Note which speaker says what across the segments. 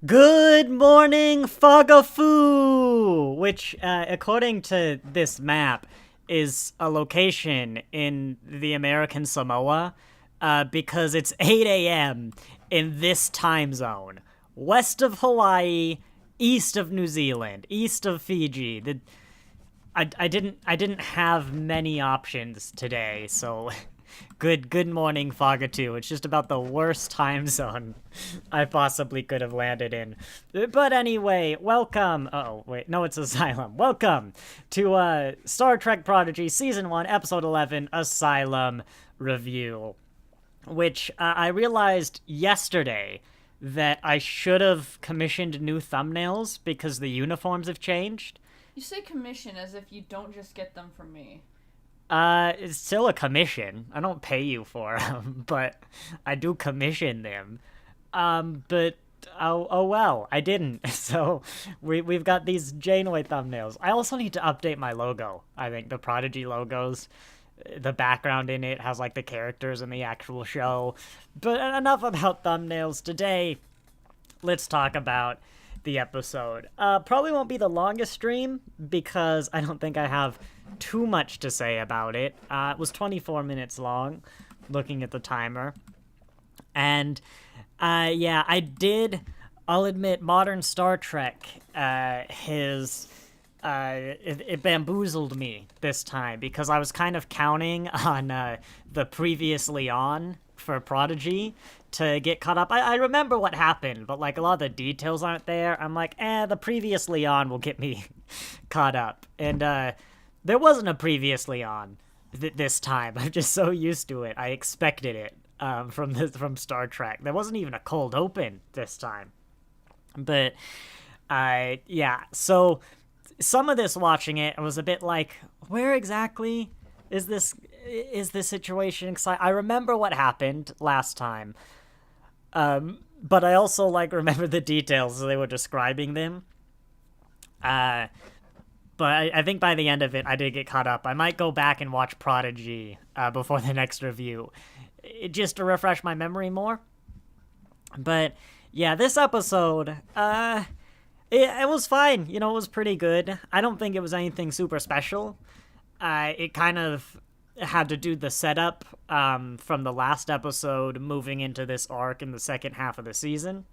Speaker 1: Good morning, Fogafoo! Which, according to this map, is a location in the American Samoa, because it's 8 a.m. in this time zone. West of Hawaii, east of New Zealand, east of Fiji. I didn't have many options today, so good morning, Fogatu. It's just about the worst time zone I possibly could have landed in. But anyway, welcome. Oh wait, no, it's Asylum. Welcome to Star Trek Prodigy Season 1, Episode 11, Asylum review. Which I realized yesterday that I should have commissioned new thumbnails because the uniforms have changed.
Speaker 2: You say commission as if you don't just get them from me.
Speaker 1: It's still a commission. I don't pay you for them, but I do commission them. But oh well, I didn't. So we've got these Janeway thumbnails. I also need to update my logo. I think the Prodigy logos, the background in it has like the characters in the actual show. But enough about thumbnails. Today, let's talk about the episode. Probably won't be the longest stream because I don't think I have too much to say about it. It was 24 minutes long, looking at the timer. And, yeah, I'll admit, modern Star Trek, it bamboozled me this time because I was kind of counting on, the previously on for Prodigy to get caught up. I remember what happened, but like a lot of the details aren't there. I'm like, the previously on will get me caught up. And there wasn't a previously on this time. I'm just so used to it. I expected it from Star Trek. There wasn't even a cold open this time. But yeah, so some of this watching it was a bit like, where exactly is this situation? Because I remember what happened last time. But I also, like, remember the details as they were describing them. But I think by the end of it, I did get caught up. I might go back and watch Prodigy before the next review, just to refresh my memory more. But, yeah, this episode, it was fine. You know, it was pretty good. I don't think it was anything super special. It kind of had to do the setup from the last episode moving into this arc in the second half of the season.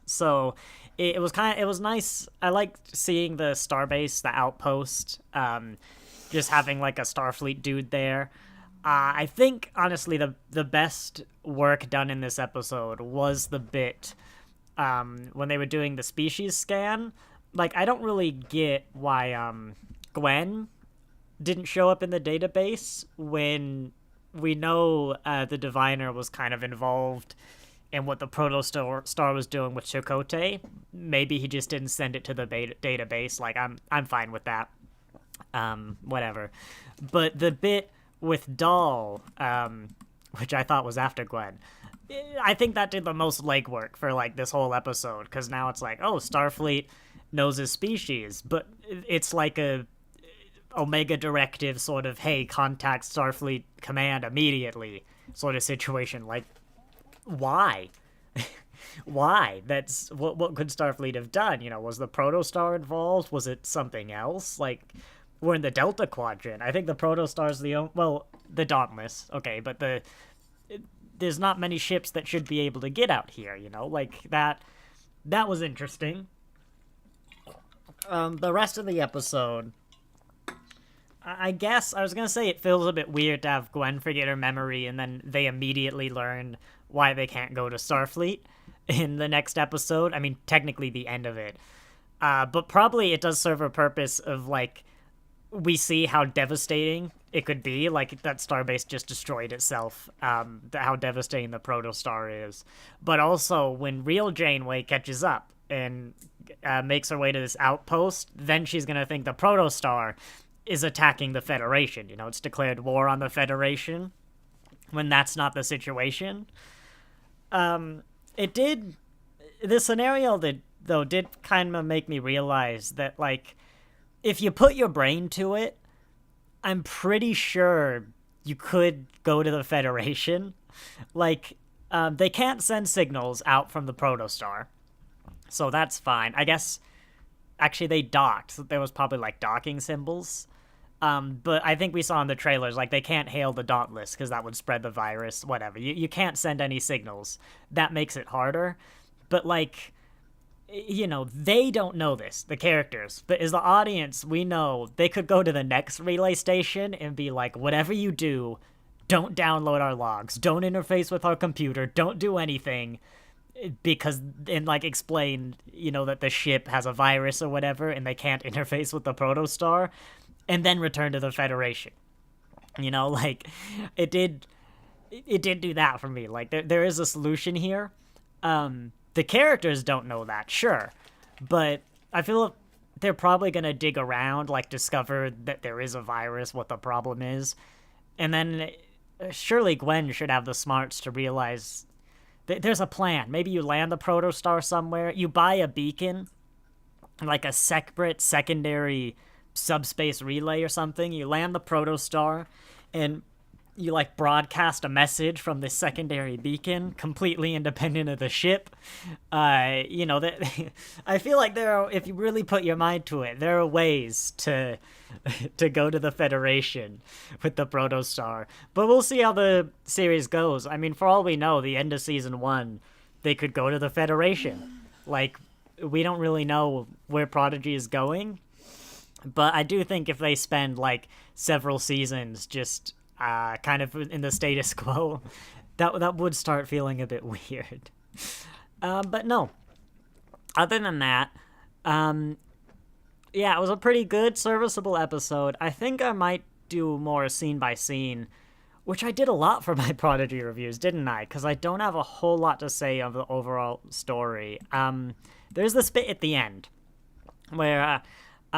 Speaker 1: So it was nice. I liked seeing the starbase, the outpost, just having like a Starfleet dude there. I think honestly the best work done in this episode was the bit when they were doing the species scan. Like, I don't really get why Gwen didn't show up in the database when we know the Diviner was kind of involved in what the Protostar was doing with Chakotay. Maybe he just didn't send it to the database. Like, I'm fine with that. Whatever. But the bit with Dahl, which I thought was after Gwen, I think that did the most legwork for like this whole episode, because now it's like, oh, Starfleet knows his species, but it's like a Omega directive sort of, hey, contact Starfleet command immediately sort of situation. Like, why? Why? That's what could Starfleet have done? You know, was the Protostar involved? Was it something else? Like, we're in the Delta Quadrant. I think the Protostar's the Dauntless, okay, but there's not many ships that should be able to get out here, you know? Like, that was interesting. The rest of the episode, I guess I was gonna say it feels a bit weird to have Gwen forget her memory and then they immediately learn why they can't go to Starfleet in the next episode. I mean, technically the end of it. But probably it does serve a purpose of, like, we see how devastating it could be. Like, that starbase just destroyed itself. How devastating the Protostar is. But also, when real Janeway catches up and makes her way to this outpost, then she's gonna think the Protostar is attacking the Federation. You know, it's declared war on the Federation when that's not the situation. The scenario that, though, did kind of make me realize that, like, if you put your brain to it, I'm pretty sure you could go to the Federation. Like, they can't send signals out from the Protostar. So that's fine. I guess actually they docked. So there was probably like docking symbols. But I think we saw in the trailers, like, they can't hail the Dauntless because that would spread the virus, whatever. You can't send any signals. That makes it harder. But, like, they don't know this, the characters. But as the audience, we know they could go to the next relay station and be like, whatever you do, don't download our logs. Don't interface with our computer. Don't do anything. Because, and, like, explain, that the ship has a virus or whatever and they can't interface with the Protostar. And then return to the Federation. Like, it did do that for me. Like, there is a solution here. The characters don't know that, sure. But I feel they're probably going to dig around, like, discover that there is a virus, what the problem is. And then surely Gwen should have the smarts to realize there's a plan. Maybe you land the Protostar somewhere, you buy a beacon, like a separate secondary subspace relay or something. You land the Protostar and you like broadcast a message from this secondary beacon completely independent of the ship. That I feel like if you really put your mind to it, there are ways to go to the Federation with the Protostar. But we'll see how the series goes. I mean, for all we know, the end of season 1, they could go to the Federation. Like, we don't really know where Prodigy is going. But I do think if they spend, like, several seasons just kind of in the status quo, that would start feeling a bit weird. But no. Other than that, it was a pretty good, serviceable episode. I think I might do more scene by scene, which I did a lot for my Prodigy reviews, didn't I? Because I don't have a whole lot to say of the overall story. There's this bit at the end where...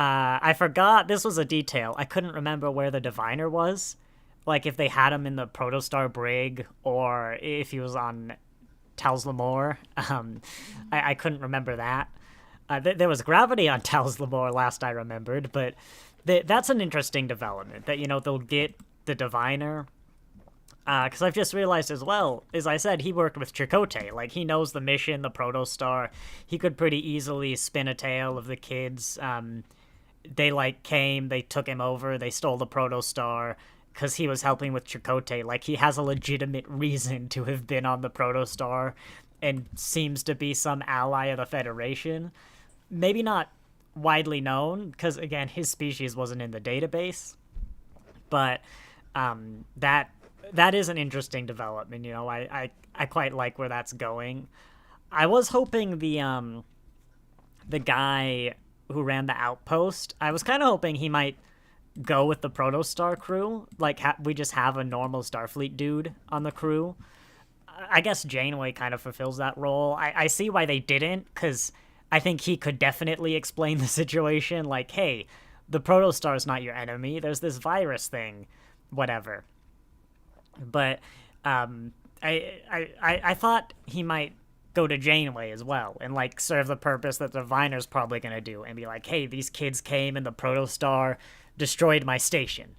Speaker 1: I forgot, this was a detail. I couldn't remember where the Diviner was. Like, if they had him in the Protostar brig, or if he was on Tals Lamore. I couldn't remember that. There was gravity on Tals Lamore, last I remembered, but that's an interesting development, that, they'll get the Diviner. Because I've just realized as well, as I said, he worked with Chakotay. Like, he knows the mission, the Protostar. He could pretty easily spin a tale of the kids. They, like, came, they took him over, they stole the Protostar because he was helping with Chakotay. Like, he has a legitimate reason to have been on the Protostar and seems to be some ally of the Federation. Maybe not widely known, because, again, his species wasn't in the database. But that is an interesting development, I quite like where that's going. I was hoping the guy who ran the outpost, I was kind of hoping he might go with the Protostar crew. Like, we just have a normal Starfleet dude on the crew. I guess Janeway kind of fulfills that role. I see why they didn't, because I think he could definitely explain the situation. Like, hey, the Protostar's not your enemy. There's this virus thing. Whatever. But I thought he might go to Janeway as well and, like, serve the purpose that the Diviner's probably going to do and be like, hey, these kids came and the Protostar destroyed my station.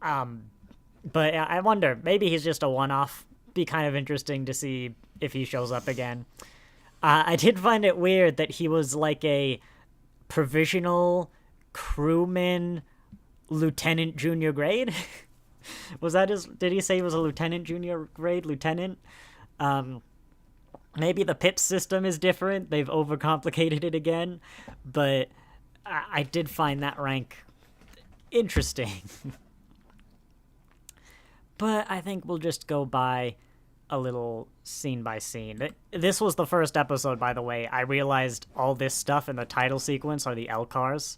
Speaker 1: But I wonder, maybe he's just a one-off. Be kind of interesting to see if he shows up again. I did find it weird that he was like a provisional crewman lieutenant junior grade. Was that did he say he was a lieutenant junior grade lieutenant? Maybe the PIP system is different. They've overcomplicated it again. But I did find that rank interesting. But I think we'll just go by a little scene by scene. This was the first episode, by the way. I realized all this stuff in the title sequence are the LCARs.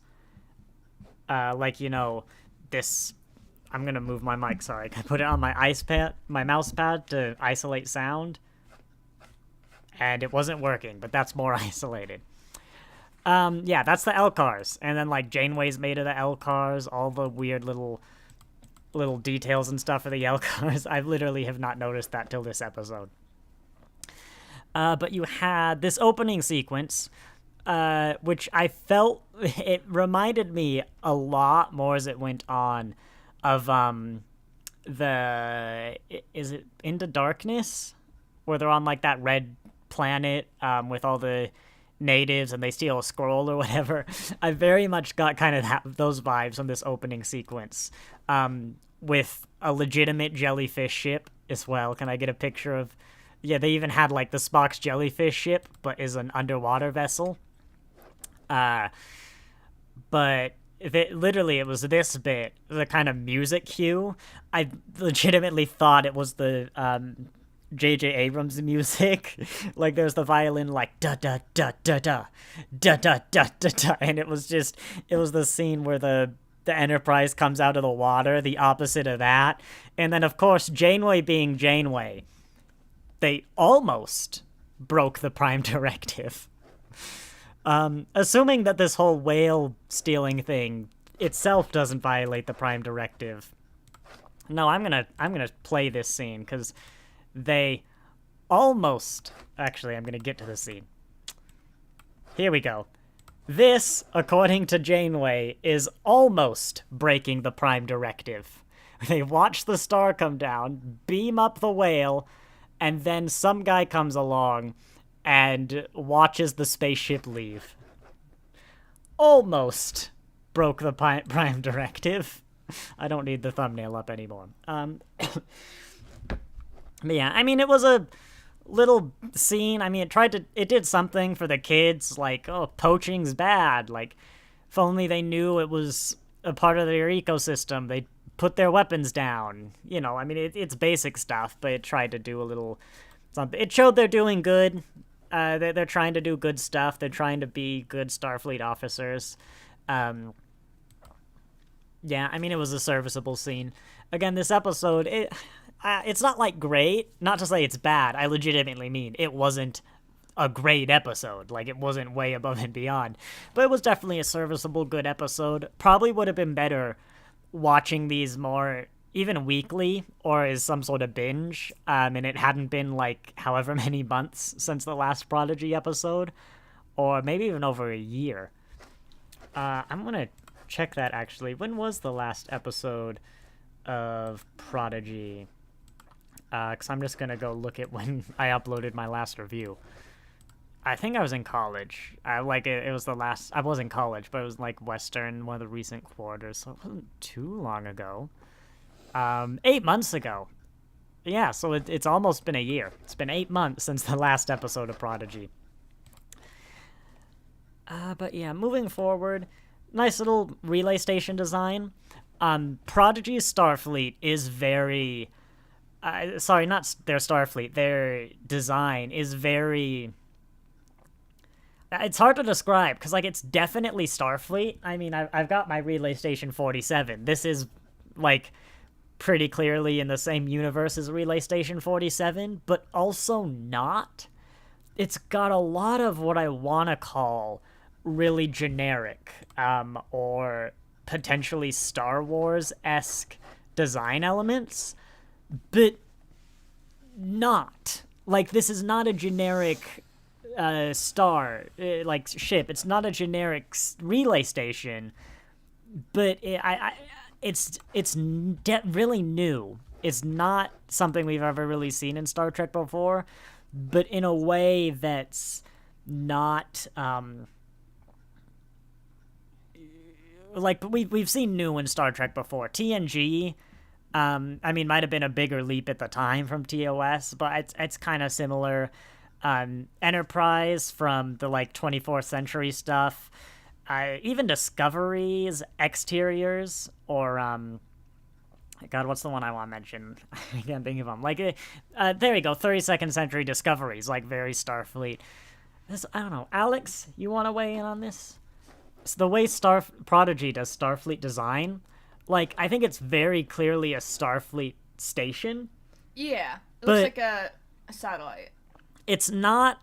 Speaker 1: This... I'm gonna move my mic, sorry. I put it on my mouse pad to isolate sound. And it wasn't working, but that's more isolated. That's the LCARs. And then, like, Janeway's made of the LCARs, all the weird little details and stuff of the LCARs. I literally have not noticed that till this episode. But you had this opening sequence, which I felt, it reminded me a lot more as it went on of, is it Into Darkness? Where they're on, like, that red planet, with all the natives and they steal a scroll or whatever. I very much got kind of those vibes on this opening sequence, with a legitimate jellyfish ship as well. Can I get a picture of? Yeah, they even had like the Spock's jellyfish ship, but is an underwater vessel. But it was this bit, the kind of music cue. I legitimately thought it was the J.J. Abrams music. Like there's the violin like da da da da da da da da da da, and it was the scene where the Enterprise comes out of the water, the opposite of that. And then of course Janeway being Janeway, they almost broke the Prime Directive. Assuming that this whole whale stealing thing itself doesn't violate the Prime Directive. No, I'm gonna play this scene because they almost. Actually, I'm gonna get to the scene. Here we go. This, according to Janeway, is almost breaking the Prime Directive. They watch the star come down, beam up the whale, and then some guy comes along and watches the spaceship leave. Almost broke the Prime Directive. I don't need the thumbnail up anymore. But yeah, I mean, it was a little scene. I mean, it did something for the kids, like, oh, poaching's bad. Like, if only they knew it was a part of their ecosystem, they'd put their weapons down. You know, I mean, it's basic stuff, but it tried to do a little something. It showed they're doing good. They're trying to do good stuff. They're trying to be good Starfleet officers. Yeah, I mean, it was a serviceable scene. Again, this episode, it's not, like, great. Not to say it's bad. I legitimately mean it wasn't a great episode. Like, it wasn't way above and beyond. But it was definitely a serviceable, good episode. Probably would have been better watching these more, even weekly, or as some sort of binge, and it hadn't been, like, however many months since the last Prodigy episode, or maybe even over a year. I'm gonna check that, actually. When was the last episode of Prodigy? Because I'm just gonna go look at when I uploaded my last review. I think I was in college. It was the last... I was in college, but it was, like, Western, one of the recent quarters, so it wasn't too long ago. 8 months ago. Yeah, so it's almost been a year. It's been 8 months since the last episode of Prodigy. But yeah, moving forward, nice little relay station design. Prodigy's Starfleet is very... sorry, not their Starfleet. Their design is very... It's hard to describe, because, like, it's definitely Starfleet. I mean, I've got my Relay Station 47. This is, like, pretty clearly in the same universe as Relay Station 47, but also not. It's got a lot of what I want to call really generic, or potentially Star Wars-esque design elements, but not. Like, this is not a generic... ship. It's not a generic relay station, but it's really new. It's not something we've ever really seen in Star Trek before, but in a way that's not like we've seen new in Star Trek before. TNG, I mean, might have been a bigger leap at the time from TOS, but it's kind of similar. Enterprise from the, like, 24th century stuff, even Discovery's exteriors, or, God, what's the one I want to mention? I can't think of them. Like, there we go, 32nd century Discoveries, like, very Starfleet. I don't know, Alex, you want to weigh in on this? So the way Prodigy does Starfleet design, like, I think it's very clearly a Starfleet station.
Speaker 2: Yeah, it looks like a satellite.
Speaker 1: It's not,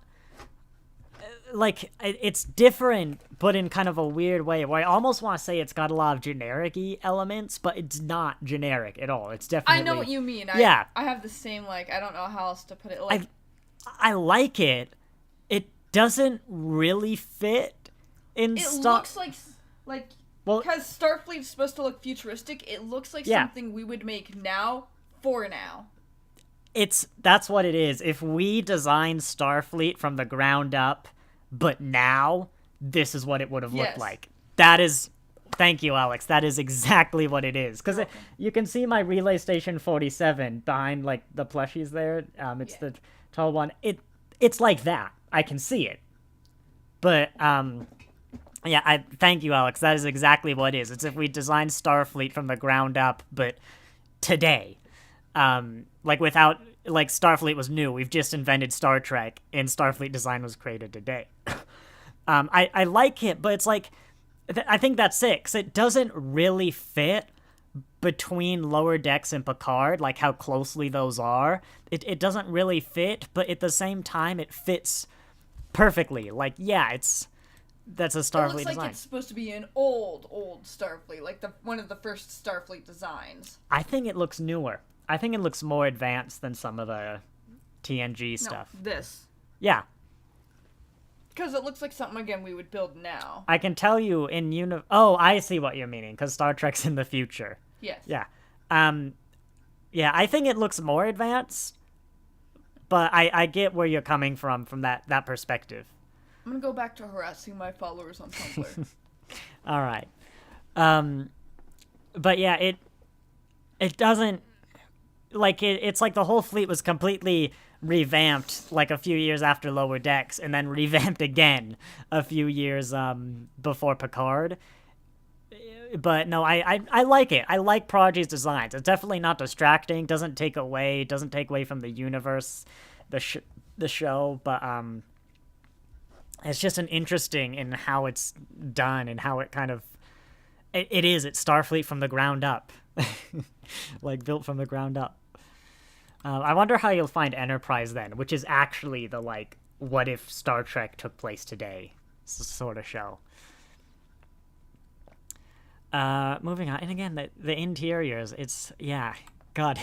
Speaker 1: like, it's different, but in kind of a weird way, where I almost want to say it's got a lot of generic-y elements, but it's not generic at all. It's definitely...
Speaker 2: I know what you mean.
Speaker 1: Yeah.
Speaker 2: I have the same, like, I don't know how else to put it. Like,
Speaker 1: I like it. It doesn't really fit in
Speaker 2: It looks like, well, because Starfleet's supposed to look futuristic, it looks like something we would make now for now.
Speaker 1: That's what it is. If we design Starfleet from the ground up, but now this is what it would have looked like. That is... Thank you, Alex. That is exactly what it is. Because you can see my Relay Station 47 behind, like, the plushies there. It's the tall one. It's like that. I can see it. But, yeah, thank you, Alex. That is exactly what it is. It's if we designed Starfleet from the ground up, but today. Like, without... Like, Starfleet was new. We've just invented Star Trek, and Starfleet design was created today. I like it, but it's like... I think that's it, 'cause it doesn't really fit between Lower Decks and Picard, like how closely those are. It doesn't really fit, but at the same time, it fits perfectly. Like, yeah, that's a Starfleet design. It looks like
Speaker 2: it's supposed to be an old Starfleet, like one of the first Starfleet designs.
Speaker 1: I think it looks newer. I think it looks more advanced than some of the TNG stuff.
Speaker 2: No, this.
Speaker 1: Yeah.
Speaker 2: Because it looks like something, again, we would build now.
Speaker 1: I can tell you in Oh, I see what you're meaning, because Star Trek's in the future.
Speaker 2: Yes.
Speaker 1: Yeah. Yeah, I think it looks more advanced, but I get where you're coming from that perspective.
Speaker 2: I'm gonna go back to harassing my followers on Tumblr.
Speaker 1: All right. But yeah, it doesn't... Like, it's like the whole fleet was completely... revamped like a few years after Lower Decks, and then revamped again a few years before Picard. But no, I like it. I like Prodigy's designs. It's definitely not distracting. Doesn't take away from the universe, the show. But it's just an interesting in how it's done and how it kind of it's Starfleet from the ground up, like built from the ground up. I wonder how you'll find Enterprise then, which is actually the, like, what if Star Trek took place today sort of show. Moving on. And again, the interiors, it's, yeah, God,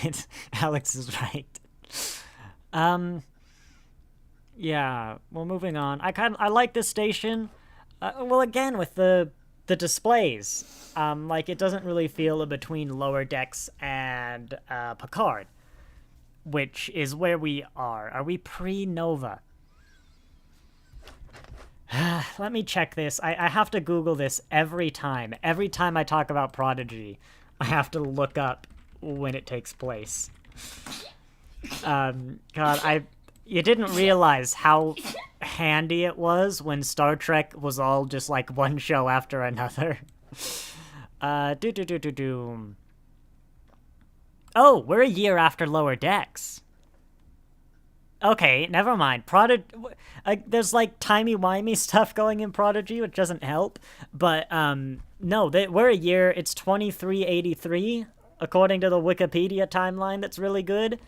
Speaker 1: Alex is right. Yeah, well, moving on. I like this station. Well, again, with the displays. Like, it doesn't really feel between Lower Decks and Picard, which is where we are. Are we pre-Nova? Let me check this. I have to Google this every time. Every time I talk about Prodigy, I have to look up when it takes place. God, you didn't realize how handy it was when Star Trek was all just like one show after another. Oh, we're a year after Lower Decks. Okay, never mind. There's like timey-wimey stuff going in Prodigy, which doesn't help. But, no, we're a year. It's 2383, according to the Wikipedia timeline that's really good.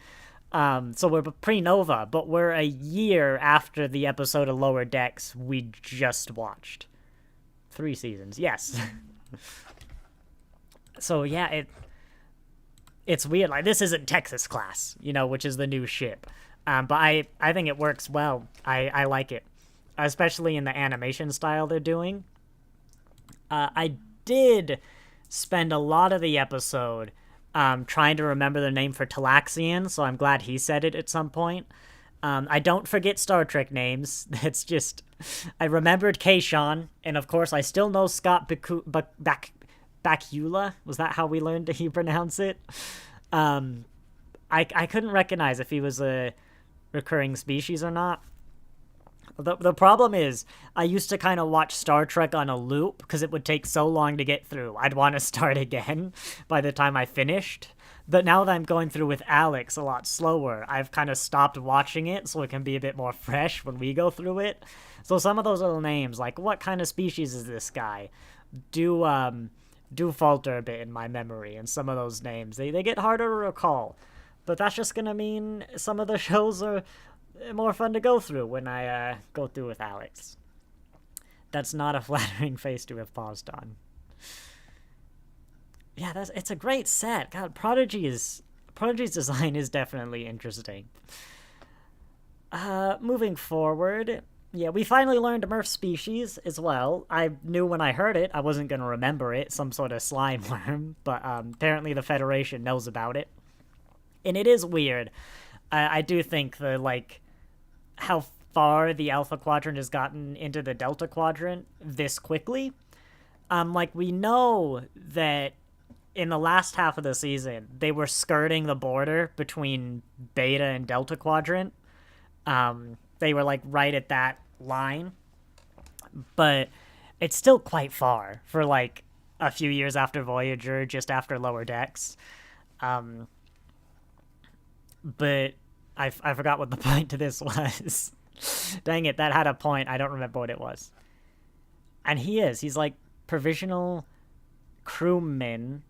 Speaker 1: So we're pre-Nova, but we're a year after the episode of Lower Decks we just watched. 3 seasons, yes. So, yeah, it's weird. Like, this isn't Texas Class, which is the new ship. But I think it works well. I like it, especially in the animation style they're doing. I did spend a lot of the episode trying to remember the name for Talaxian, so I'm glad he said it at some point. I don't forget Star Trek names. It's just... I remembered Kayshawn, and of course I still know Scott Bakula. Was that how we learned to pronounce it? I couldn't recognize if he was a recurring species or not. The problem is, I used to kind of watch Star Trek on a loop because it would take so long to get through. I'd want to start again by the time I finished. But now that I'm going through with Alex a lot slower, I've kind of stopped watching it so it can be a bit more fresh when we go through it. So some of those little names, like what kind of species is this guy, do falter a bit in my memory, and some of those names, they get harder to recall. But that's just gonna mean some of the shows are more fun to go through when I go through with Alex. That's not a flattering face to have paused on. Yeah, it's a great set. God, Prodigy's design is definitely interesting. Moving forward, yeah, we finally learned Murph's species as well. I knew when I heard it, I wasn't going to remember it, some sort of slime worm, but apparently the Federation knows about it. And it is weird. I do think how far the Alpha Quadrant has gotten into the Delta Quadrant this quickly. Like, we know that in the last half of the season, they were skirting the border between Beta and Delta Quadrant. They were, like, right at that line. But it's still quite far for, like, a few years after Voyager, just after Lower Decks. But I forgot what the point to this was. Dang it, that had a point. I don't remember what it was. And he's like provisional crewman,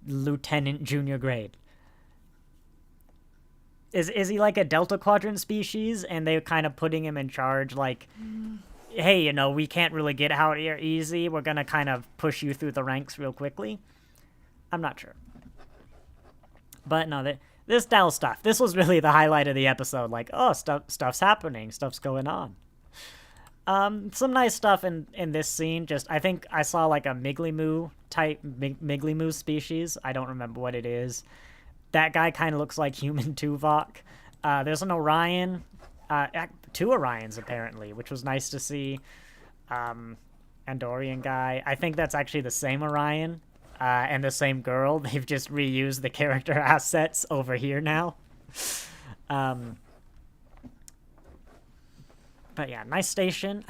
Speaker 1: lieutenant, junior grade. Is he like a Delta Quadrant species, and they're kind of putting him in charge, like, hey, you know, we can't really get out here easy. We're gonna kind of push you through the ranks real quickly. I'm not sure. But no, this Dell stuff, this was really the highlight of the episode. Like, oh, stuff's happening. Stuff's going on. Some nice stuff in this scene. Just, I think I saw like a Miglimoo type, Miglimoo species. I don't remember what it is. That guy kind of looks like human Tuvok. There's an Orion. 2 Orions, apparently, which was nice to see. Andorian guy. I think that's actually the same Orion. And the same girl. They've just reused the character assets over here now. But yeah, nice station.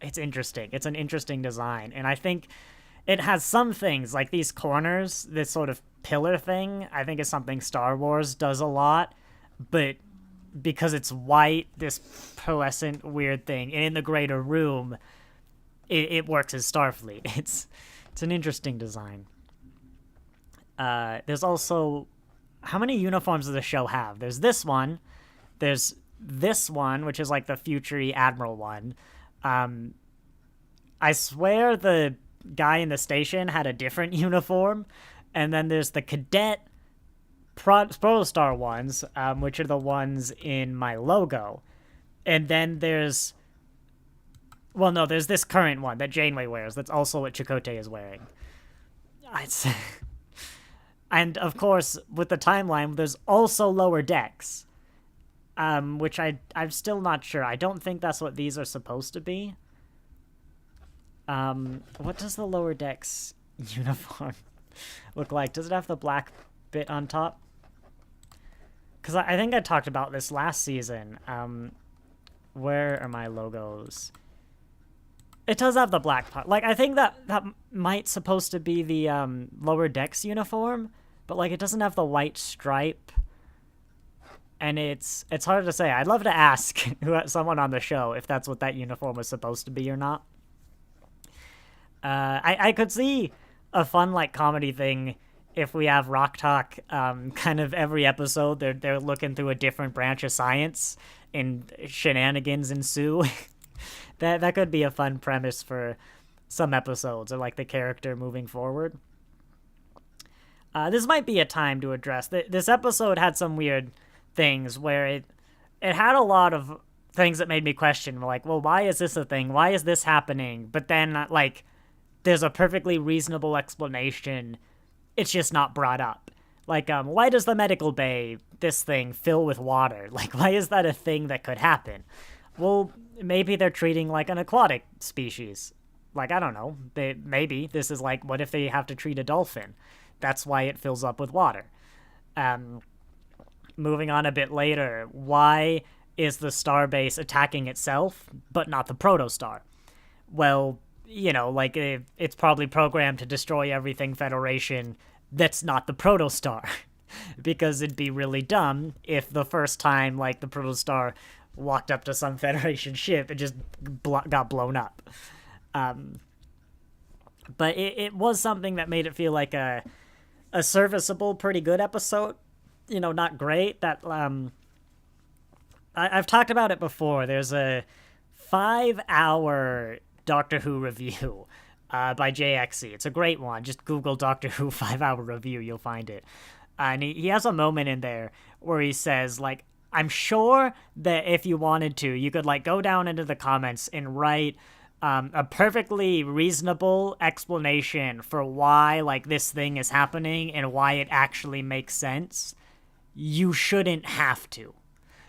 Speaker 1: It's interesting. It's an interesting design. And I think it has some things, like these corners, this sort of pillar thing, I think is something Star Wars does a lot. But because it's white, this pearlescent weird thing, and in the greater room, it works as Starfleet. It's an interesting design. There's also... How many uniforms does the show have? There's this one. There's this one, which is like the future-y Admiral one. I swear the guy in the station had a different uniform. And then there's the cadet Protostar ones, which are the ones in my logo. And then there's... Well, no, there's this current one that Janeway wears. That's also what Chakotay is wearing. And, of course, with the timeline, there's also Lower Decks. Which I'm still not sure. I don't think that's what these are supposed to be. What does the Lower Decks uniform look like? Does it have the black bit on top? Because I think I talked about this last season. Where are my logos? It does have the black part. Like, I think that might supposed to be the Lower Decks uniform, but like it doesn't have the white stripe. And it's hard to say. I'd love to ask someone on the show if that's what that uniform was supposed to be or not. I could see a fun like comedy thing if we have Rock Talk kind of every episode. They're looking through a different branch of science and shenanigans ensue. That could be a fun premise for some episodes, or like the character moving forward. This might be a time to address. This episode had some weird things where it had a lot of things that made me question, like, well, why is this a thing? Why is this happening? But then, like, there's a perfectly reasonable explanation. It's just not brought up. Like, why does the medical bay, this thing, fill with water? Like, why is that a thing that could happen? Well, maybe they're treating like an aquatic species. Like, I don't know. Maybe this is like, what if they have to treat a dolphin? That's why it fills up with water. Moving on a bit later, why is the starbase attacking itself, but not the protostar? Well, you know, like, it's probably programmed to destroy everything Federation that's not the protostar. Because it'd be really dumb if the first time, like, the protostar walked up to some Federation ship, it just got blown up. But it was something that made it feel like a serviceable, pretty good episode. You know, not great. That I've talked about it before. There's a 5-hour Doctor Who review by JXE. It's a great one. Just Google Doctor Who 5-hour review. You'll find it. And he has a moment in there where he says, like, I'm sure that if you wanted to, you could, like, go down into the comments and write a perfectly reasonable explanation for why, like, this thing is happening and why it actually makes sense. You shouldn't have to.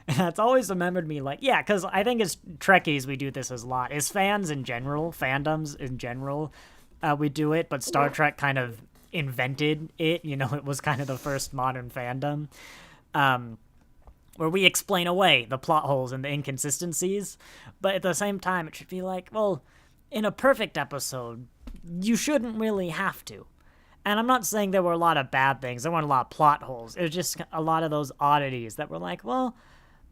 Speaker 1: And that's always remembered me like, yeah, because I think as Trekkies we do this as a lot. As fans in general, fandoms in general, we do it, but Star Trek kind of invented it. It was kind of the first modern fandom. Where we explain away the plot holes and the inconsistencies, but at the same time, it should be like, well, in a perfect episode, you shouldn't really have to. And I'm not saying there were a lot of bad things. There weren't a lot of plot holes. It was just a lot of those oddities that were like, well,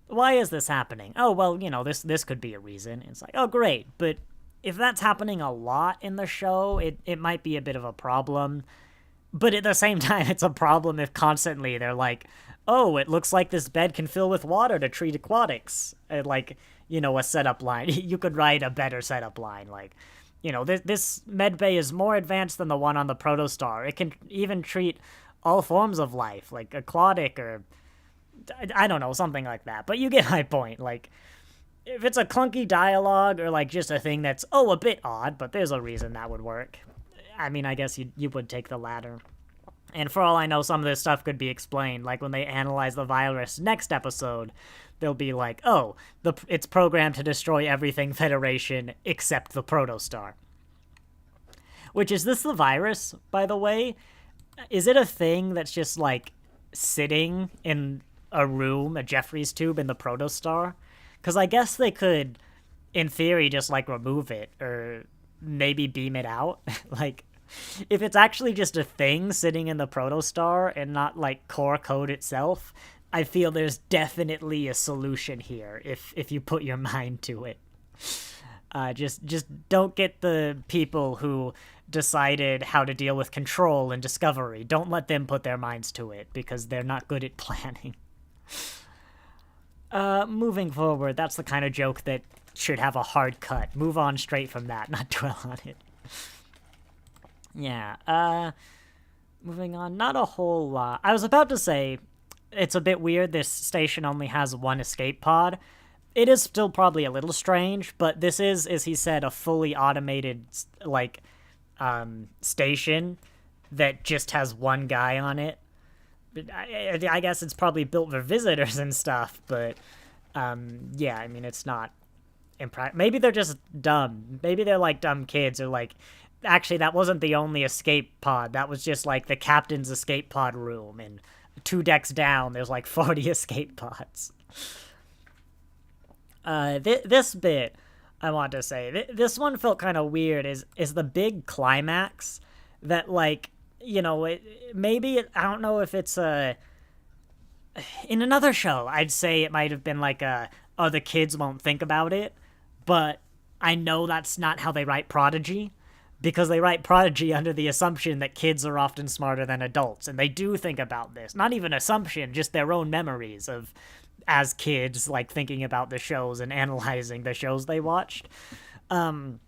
Speaker 1: why is this happening? Oh, well, this could be a reason. It's like, oh, great. But if that's happening a lot in the show, it might be a bit of a problem. But at the same time, it's a problem if constantly they're like, oh, it looks like this bed can fill with water to treat aquatics. Like, a setup line. You could write a better setup line. Like, this med bay is more advanced than the one on the protostar. It can even treat all forms of life, like aquatic or, I don't know, something like that. But you get my point. Like, if it's a clunky dialogue or, like, just a thing that's, a bit odd, but there's a reason that would work. I mean, I guess you would take the latter. And for all I know, some of this stuff could be explained. Like, when they analyze the virus next episode, they'll be like, oh, it's programmed to destroy everything Federation except the protostar. Which, is this the virus, by the way? Is it a thing that's just, like, sitting in a room, a Jeffries tube in the protostar? Because I guess they could, in theory, just, like, remove it, or maybe beam it out. Like, if it's actually just a thing sitting in the protostar and not, like, core code itself, I feel there's definitely a solution here if you put your mind to it. Just don't get the people who decided how to deal with Control and Discovery. Don't let them put their minds to it, because they're not good at planning. Moving forward, that's the kind of joke that should have a hard cut. Move on straight from that, not dwell on it. Yeah, moving on, not a whole lot. I was about to say, it's a bit weird this station only has one escape pod. It is still probably a little strange, but this is, as he said, a fully automated, like, station that just has one guy on it. I guess it's probably built for visitors and stuff, but, yeah, I mean, it's not maybe they're just dumb. Maybe they're, like, dumb kids, or, like, actually, that wasn't the only escape pod. That was just, like, the captain's escape pod room, and 2 decks down, there's, like, 40 escape pods. This bit, I want to say, this one felt kind of weird, is the big climax that, like, maybe, I don't know if it's in another show, I'd say it might have been like oh, the kids won't think about it, but I know that's not how they write Prodigy, because they write Prodigy under the assumption that kids are often smarter than adults, and they do think about this. Not even assumption, just their own memories of, as kids, like, thinking about the shows and analyzing the shows they watched. The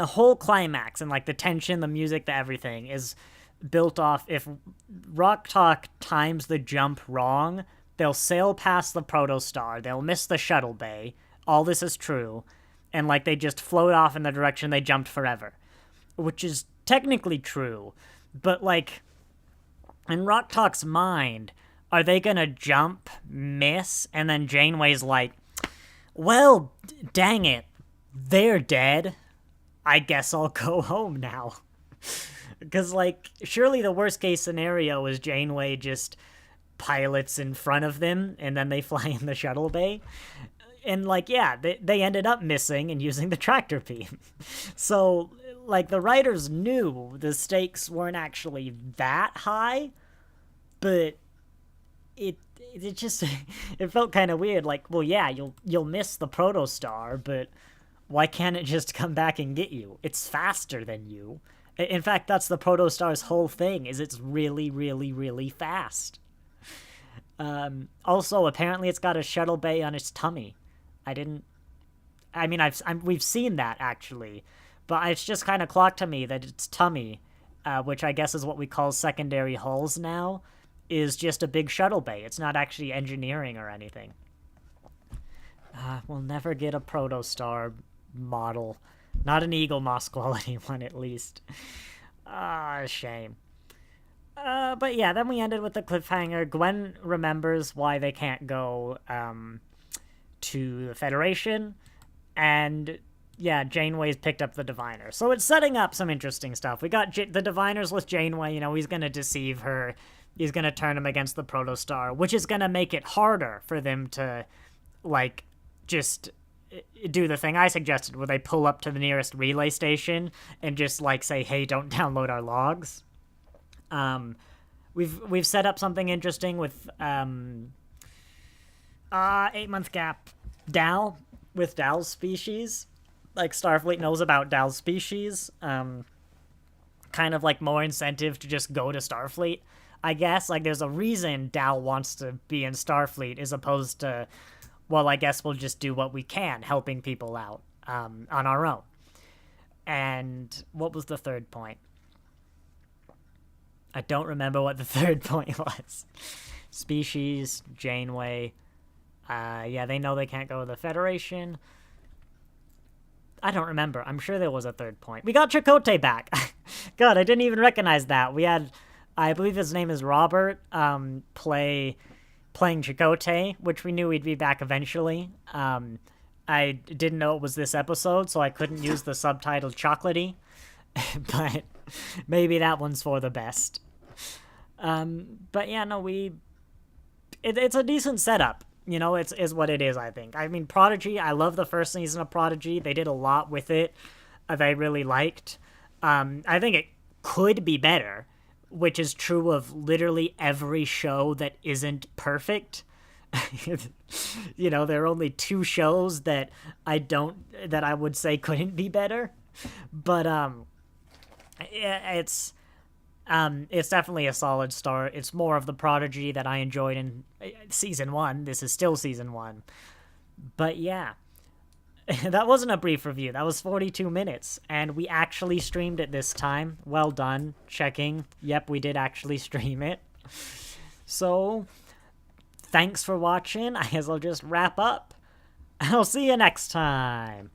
Speaker 1: whole climax and, like, the tension, the music, the everything is built off, if Rock Talk times the jump wrong, they'll sail past the protostar, they'll miss the shuttle bay, all this is true, and, like, they just float off in the direction they jumped forever. Which is technically true, but, like, in Rock Talk's mind, are they gonna jump, miss, and then Janeway's like, well, dang it, they're dead. I guess I'll go home now. Because, like, surely the worst case scenario is Janeway just pilots in front of them, and then they fly in the shuttle bay. And, like, yeah, they ended up missing and using the tractor beam. So, like, the writers knew the stakes weren't actually that high, but it just, it felt kind of weird. Like, well, yeah, you'll miss the protostar, but why can't it just come back and get you? It's faster than you. In fact, that's the protostar's whole thing, is it's really, really, really fast. Also, apparently it's got a shuttle bay on its tummy. We've seen that, actually, but it's just kind of clocked to me that its tummy, which I guess is what we call secondary hulls now, is just a big shuttle bay. It's not actually engineering or anything. We'll never get a protostar model. Not an Eagle Moss quality one, at least. Shame. But yeah, then we ended with the cliffhanger. Gwen remembers why they can't go to the Federation, and yeah, Janeway's picked up the Diviner. So it's setting up some interesting stuff. We got the Diviner's with Janeway. You know, he's gonna deceive her. He's gonna turn him against the Protostar, which is gonna make it harder for them to, like, just do the thing I suggested, where they pull up to the nearest relay station and just like say, "Hey, don't download our logs." We've set up something interesting with 8-month gap Dal, with Dal's species. Like, Starfleet knows about Dal's species. Kind of like more incentive to just go to Starfleet, I guess. Like, there's a reason Dal wants to be in Starfleet as opposed to, well, I guess we'll just do what we can, helping people out on our own. And what was the third point? I don't remember what the third point was. Species, Janeway. Yeah, they know they can't go to the Federation. I don't remember. I'm sure there was a third point. We got Chakotay back. God, I didn't even recognize that. We had, I believe his name is Robert, playing Chakotay, which we knew he'd be back eventually. I didn't know it was this episode, so I couldn't use the subtitle Chocolatey. But maybe that one's for the best. But yeah, no, it's a decent setup. You know, is what it is, I think. I mean, Prodigy, I love the first season of Prodigy. They did a lot with it that I really liked. I think it could be better, which is true of literally every show that isn't perfect. You know, there are only 2 shows that I would say couldn't be better. But it's definitely a solid start. It's more of the Prodigy that I enjoyed in season 1. This is still season 1. But yeah, that wasn't a brief review. That was 42 minutes, and we actually streamed it this time. Well done. Checking. Yep, we did actually stream it. So, thanks for watching. I guess I'll just wrap up. I'll see you next time.